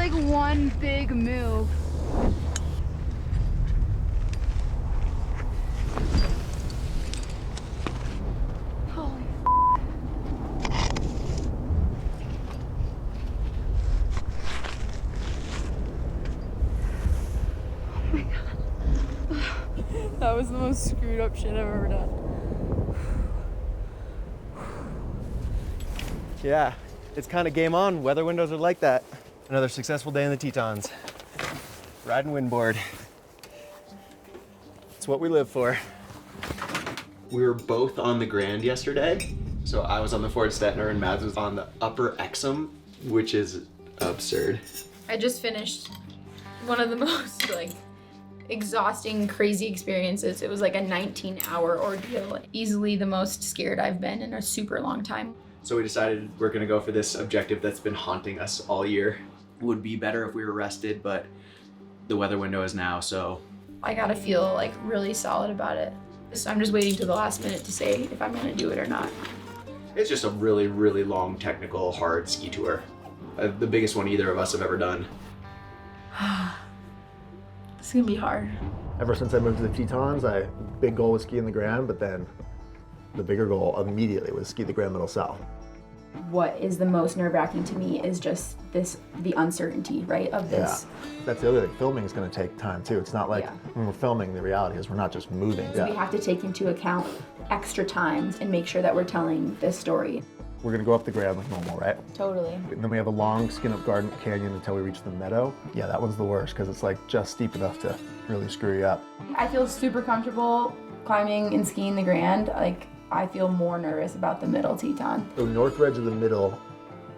like one big move. Holy oh my god. That was the most screwed up shit I've ever done. Yeah, it's kind of game on. Weather windows are like that. Another successful day in the Tetons. Riding windboard. It's what we live for. We were both on the Grand yesterday. So I was on the Ford Stettner and Mads was on the Upper Exum, which is absurd. I just finished one of the most exhausting, crazy experiences. It was like a 19-hour ordeal. Easily the most scared I've been in a super long time. So we decided we're gonna go for this objective that's been haunting us all year. It would be better if we were rested, but the weather window is now, so. I gotta feel really solid about it. So I'm just waiting to the last minute to say if I'm gonna do it or not. It's just a really, really long, technical, hard ski tour. The biggest one either of us have ever done. It's gonna be hard. Ever since I moved to the Tetons, big goal was skiing the Grand, but then the bigger goal immediately was ski the Grand Middle South. What is the most nerve-wracking to me is just the uncertainty, right, of this. Yeah, that's the other thing. Filming is going to take time too. It's not like when we're filming, the reality is we're not just moving. So we have to take into account extra times and make sure that we're telling this story. We're going to go up the Grand like normal, right? Totally. And then we have a long skin up Garden Canyon until we reach the meadow. Yeah, that one's the worst because it's just steep enough to really screw you up. I feel super comfortable climbing and skiing the Grand. I feel more nervous about the Middle Teton. The north edge of the middle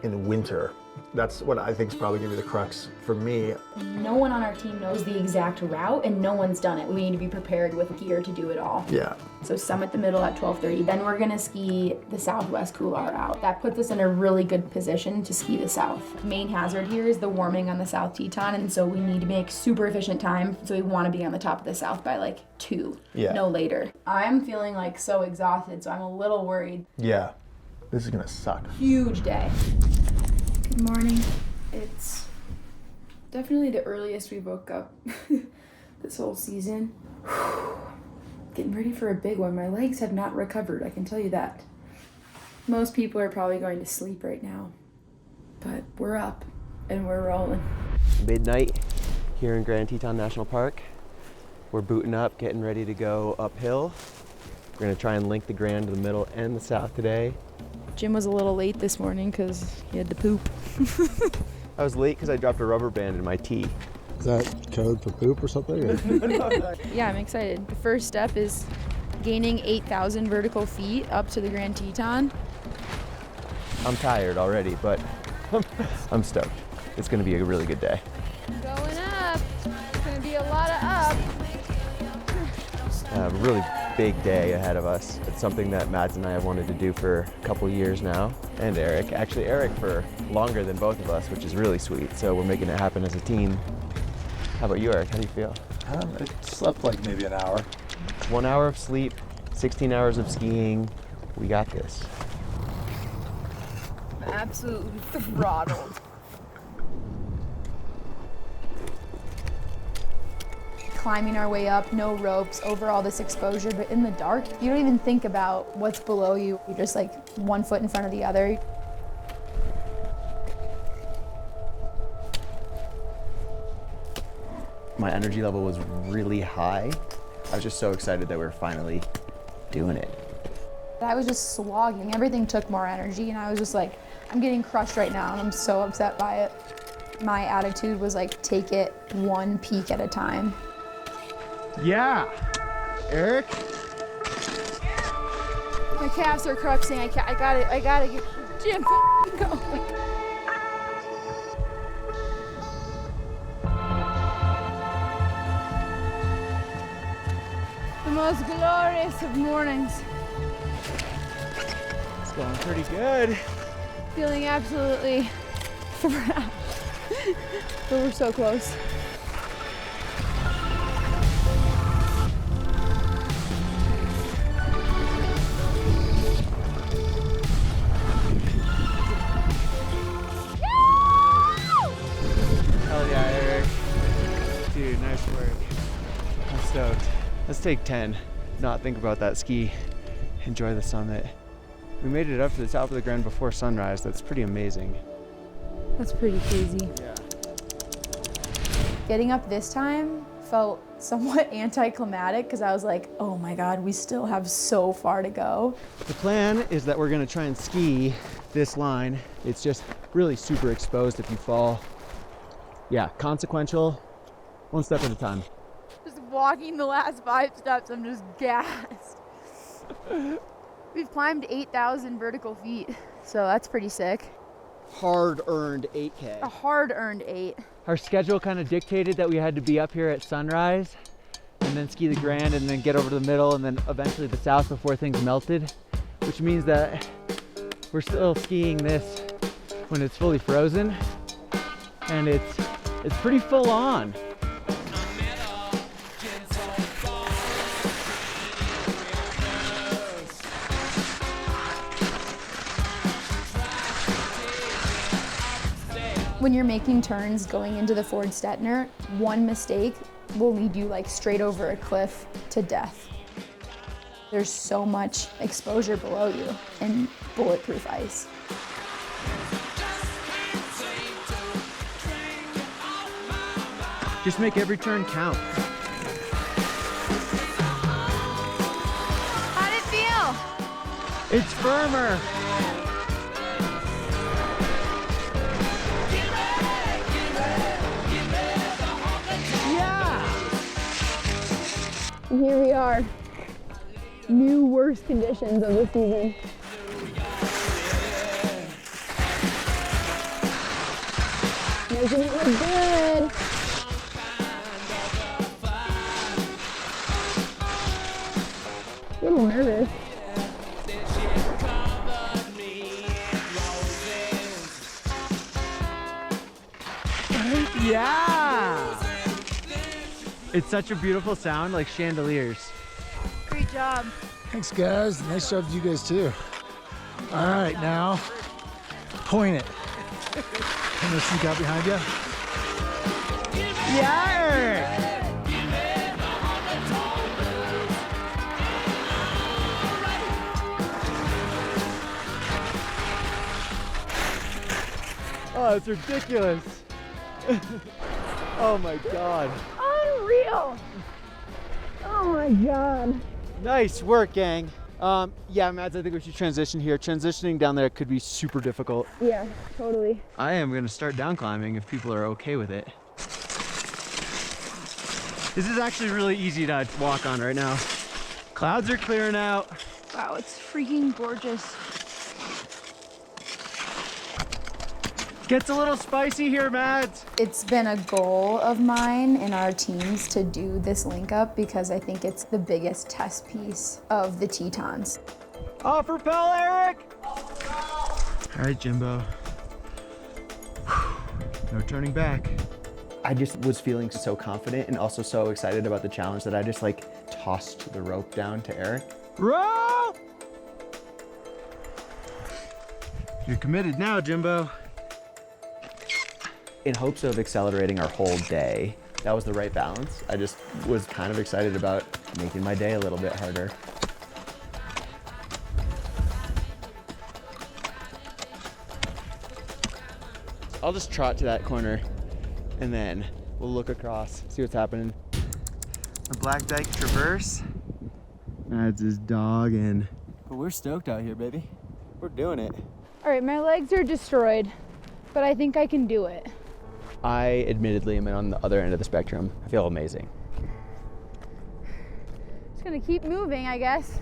in winter, that's what I think is probably going to be the crux for me. No one on our team knows the exact route and no one's done it. We need to be prepared with gear to do it all. Yeah. So summit the middle at 12:30. Then we're gonna ski the Southwest Couloir route. That puts us in a really good position to ski the South. Main hazard here is the warming on the South Teton, and so we need to make super efficient time. So we want to be on the top of the South by 2, no later. I'm feeling so exhausted, so I'm a little worried. Yeah, this is gonna suck. Huge day. Good morning. It's definitely the earliest we woke up this whole season. Getting ready for a big one. My legs have not recovered, I can tell you that. Most people are probably going to sleep right now, but we're up and we're rolling. Midnight here in Grand Teton National Park. We're booting up, getting ready to go uphill. We're gonna try and link the Grand to the middle and the south today. Jim was a little late this morning because he had to poop. I was late because I dropped a rubber band in my tea. Is that code for poop or something? Yeah, I'm excited. The first step is gaining 8,000 vertical feet up to the Grand Teton. I'm tired already, but I'm stoked. It's gonna be a really good day. Going up. It's gonna be a lot of up. A really big day ahead of us. It's something that Mads and I have wanted to do for a couple years now. And Eric. Actually, Eric for longer than both of us, which is really sweet. So we're making it happen as a team. How about you, Eric? How do you feel? I slept maybe an hour. 1 hour of sleep, 16 hours of skiing. We got this. Absolutely throttled. Climbing our way up, no ropes, over all this exposure, but in the dark, you don't even think about what's below you. You're just 1 foot in front of the other. My energy level was really high. I was just so excited that we were finally doing it. I was just slogging. Everything took more energy, and I was just I'm getting crushed right now, and I'm so upset by it. My attitude was take it one peak at a time. Yeah, Eric. My calves are cruxing. I gotta get Jim going. The most glorious of mornings. It's going pretty good. Feeling absolutely thrashed. But we're so close. Let's take 10, not think about that ski, enjoy the summit. We made it up to the top of the Grand before sunrise. That's pretty amazing. That's pretty crazy. Yeah. Getting up this time felt somewhat anticlimactic because I was like, oh my God, we still have so far to go. The plan is that we're gonna try and ski this line. It's just really super exposed if you fall. Yeah, consequential, one step at a time. Just walking the last 5 steps, I'm just gassed. We've climbed 8,000 vertical feet, so that's pretty sick. Hard-earned 8K. A hard-earned 8. Our schedule kind of dictated that we had to be up here at sunrise and then ski the Grand and then get over to the middle and then eventually the south before things melted, which means that we're still skiing this when it's fully frozen, and it's pretty full on. When you're making turns going into the Ford Stettner, one mistake will lead you like straight over a cliff to death. There's so much exposure below you and bulletproof ice. Just make every turn count. How'd it feel? It's firmer. And here we are, new worst conditions of the season. Making it look good. A little nervous. Yeah! It's such a beautiful sound, like chandeliers. Great job. Thanks, guys. Nice job to you guys, too. All right, now, point it. Can you sneak out behind you? Yeah! Oh, it's ridiculous. Oh my God. Unreal. Oh my God. Nice work, gang. Yeah, Mads, I think we should transition here. Transitioning down there could be super difficult. Yeah, totally. I am gonna start down climbing if people are okay with it. This is actually really easy to walk on right now. Clouds are clearing out. Wow, it's freaking gorgeous. Gets a little spicy here, Mads. It's been a goal of mine and our teams to do this link up because I think it's the biggest test piece of the Tetons. Off rappel, Eric! All right, Jimbo. No turning back. I just was feeling so confident and also so excited about the challenge that I just like tossed the rope down to Eric. Rope! You're committed now, Jimbo. In hopes of accelerating our whole day, that was the right balance. I just was kind of excited about making my day a little bit harder. I'll just trot to that corner and then we'll look across, see what's happening. The Black Dyke Traverse. That's his dog and... But we're stoked out here, baby. We're doing it. All right, my legs are destroyed, but I think I can do it. I admittedly am on the other end of the spectrum. I feel amazing. Just gonna keep moving, I guess.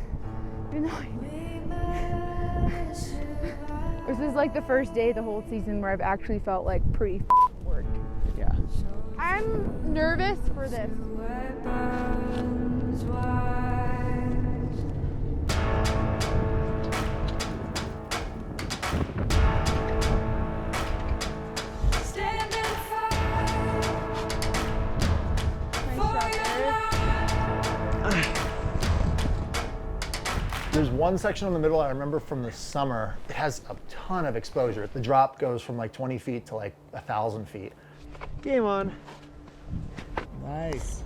This is like the first day of the whole season where I've actually felt like pretty worked. Yeah. I'm nervous for this. There's one section in the middle I remember from the summer. It has a ton of exposure. The drop goes from like 20 feet to like 1,000 feet. Game on. Nice.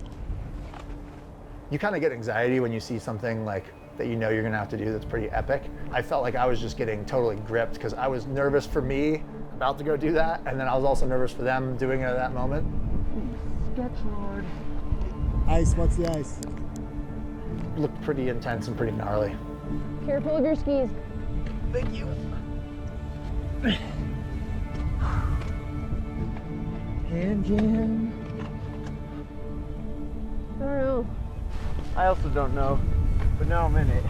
You kind of get anxiety when you see something like that you know you're gonna have to do that's pretty epic. I felt like I was just getting totally gripped because I was nervous for me about to go do that, and then I was also nervous for them doing it at that moment. Sketchboard. Ice, what's the ice? Looked pretty intense and pretty gnarly. Careful of your skis. Thank you. Hand jam. I don't know. I also don't know, but now I'm in it.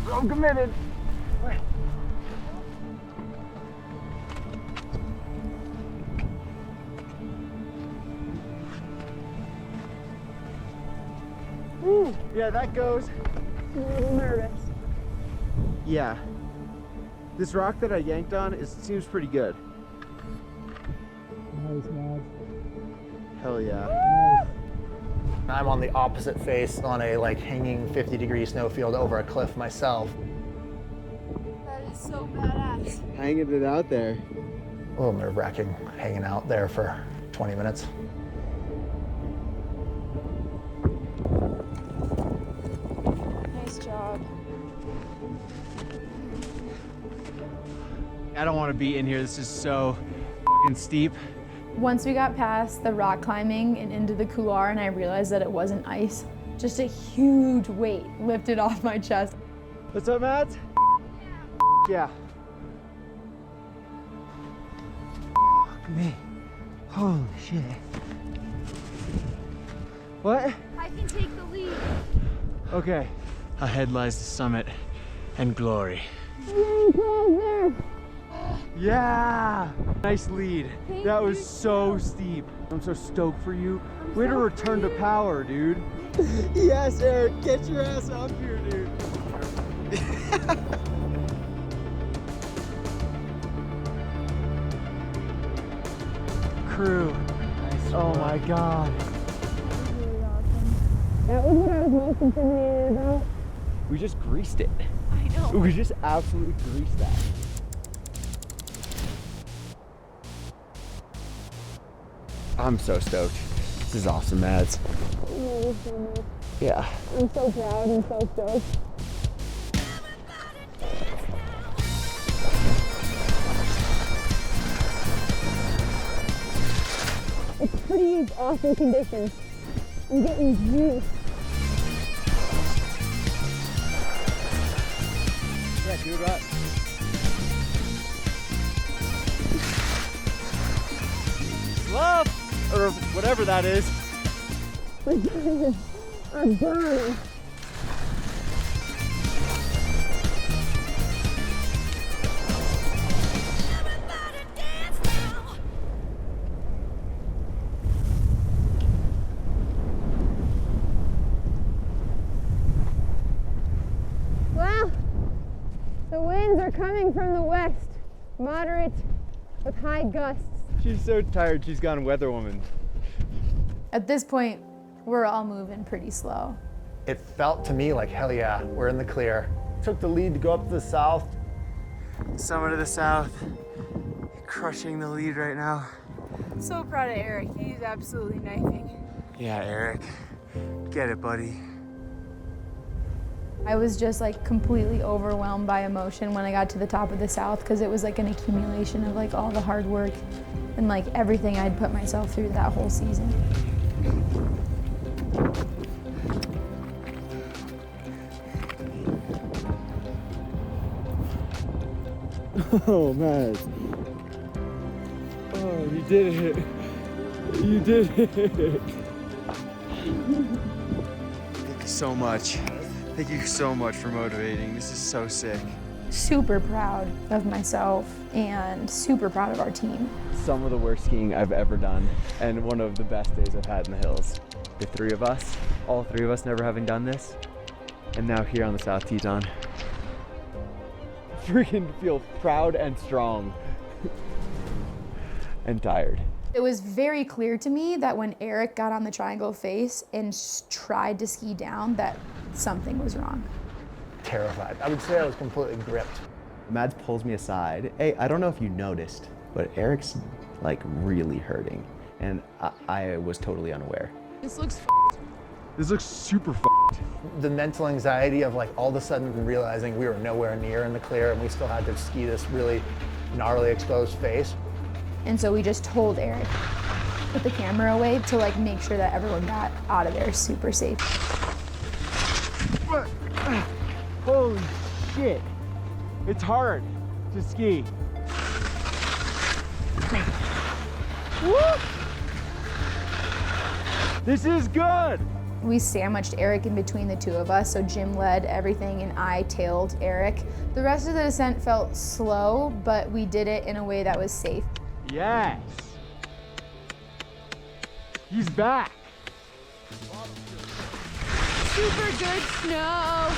I'm committed. Woo. Yeah, that goes. I'm a little nervous. Yeah. This rock that I yanked on seems pretty good. Nice, man. Hell yeah. Nice. I'm on the opposite face on a like hanging 50-degree snowfield over a cliff myself. That is so badass. Hanging it out there. A little nerve-wracking hanging out there for 20 minutes. Nice job. I don't want to be in here. This is so f***ing steep. Once we got past the rock climbing and into the couloir and I realized that it wasn't ice, just a huge weight lifted off my chest. What's up, Matt? Yeah. Me. Holy shit. What? I can take the lead. Okay. Ahead lies the summit and glory. There. Yeah! Nice lead. That was so steep. I'm so stoked for you. Way to return to power, dude. Yes, Eric, get your ass up here, dude. Crew. Nice. Oh my God. That was what I was most intimidated about. We just greased it. I know. We just absolutely greased that. I'm so stoked. This is awesome, Mads. Yeah. I'm so proud and so stoked. It's pretty awesome conditions. I'm getting juice. Yeah, do it right. Love! Or whatever that is. I'm burning. Well, the winds are coming from the west, moderate with high gusts. She's so tired, she's gone weather woman. At this point, we're all moving pretty slow. It felt to me like, hell yeah, we're in the clear. Took the lead to go up to the south. Summit of the South, crushing the lead right now. So proud of Eric. He's absolutely knifing. Yeah, Eric, get it, buddy. I was just like completely overwhelmed by emotion when I got to the top of the South because it was like an accumulation of like all the hard work and like everything I'd put myself through that whole season. Oh, man. Oh, you did it. You did it. Thank you so much. Thank you so much for motivating. This is so sick. Super proud of myself and super proud of our team. Some of the worst skiing I've ever done, and one of the best days I've had in the hills. The three of us, all three of us never having done this, and now here on the South Teton. Freaking feel proud and strong and tired. It was very clear to me that when Eric got on the triangle face and tried to ski down, that something was wrong. Terrified. I would say I was completely gripped. Mads pulls me aside. Hey, I don't know if you noticed, but Eric's like really hurting, and I was totally unaware. This looks This looks super f***ed. The mental anxiety of like all of a sudden realizing we were nowhere near in the clear and we still had to ski this really gnarly exposed face. And so we just told Eric, put the camera away to like make sure that everyone got out of there super safe. Holy shit. It's hard to ski. Woo! This is good. We sandwiched Eric in between the two of us, so Jim led everything and I tailed Eric. The rest of the descent felt slow, but we did it in a way that was safe. Yes. He's back. Super good snow.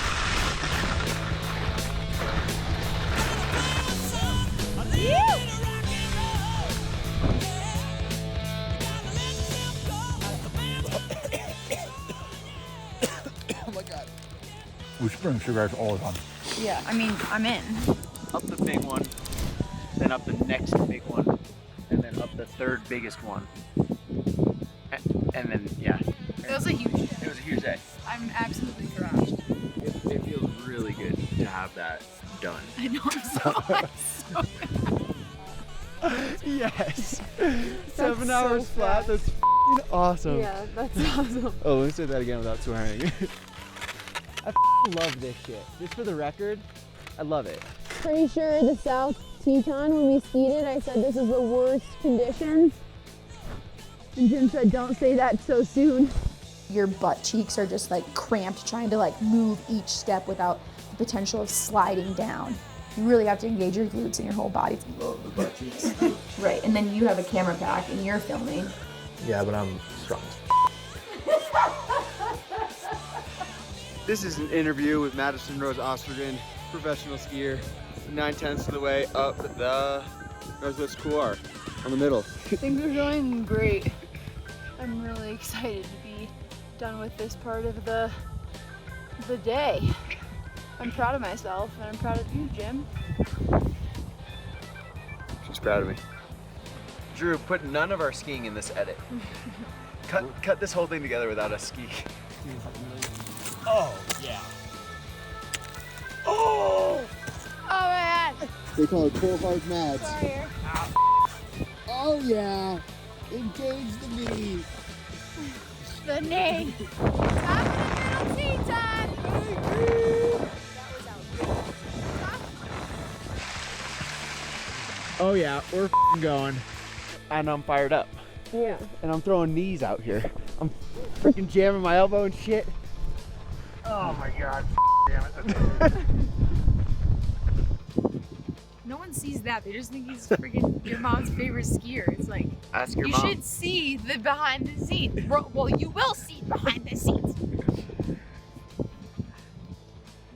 We spring cigarettes all the time. Yeah, I mean, I'm in. Up the big one, then up the next big one, and then up the third biggest one. And then, yeah. That was a huge day. It was a huge day. I'm absolutely crushed. It feels really good to have that done. I know, I'm so Yes. 7 hours flat. That's f***ing awesome. Yeah, that's awesome. Oh, let me say that again without swearing. I love this shit. Just for the record, I love it. Pretty sure the South Teton, when we skied it, I said this is the worst conditions. And Jim said, don't say that so soon. Your butt cheeks are just like cramped trying to like move each step without the potential of sliding down. You really have to engage your glutes and your whole body. Love the butt cheeks. Right, and then you have a camera pack and you're filming. Yeah, but I'm strong. This is an interview with Madison Rose Ostergren, professional skier, 9/10 of the way up the Northwest Couloir, on the middle. Things are going great. I'm really excited to be done with this part of the day. I'm proud of myself and I'm proud of you, Jim. She's proud of me. Drew, put none of our skiing in this edit. Cut this whole thing together without us skiing. Oh, yeah. Oh man! They call it Cold Hard Mads. Fire. Oh yeah! Engage the knee. The knee. Top of the middle Teton. Oh yeah, we're going. And I'm fired up. Yeah. And I'm throwing knees out here. I'm freaking jamming my elbow and shit. Oh my God, damn it. No one sees that. They just think he's freaking your mom's favorite skier. It's like, Ask your you mom. should see the behind the scenes. Well, you will see behind the scenes.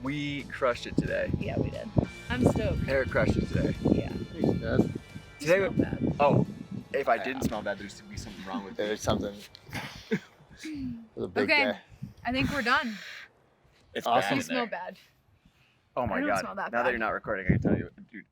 We crushed it today. Yeah, we did. I'm stoked. Eric crushed it today. Yeah. Today, Smell bad. oh, if I didn't smell bad, there's to be something wrong with me. There's something. It was a big Okay. day. I think we're done. It's Awesome. You smell bad. Oh my I don't god. smell that now that bad. you're not recording, I can tell you, dude,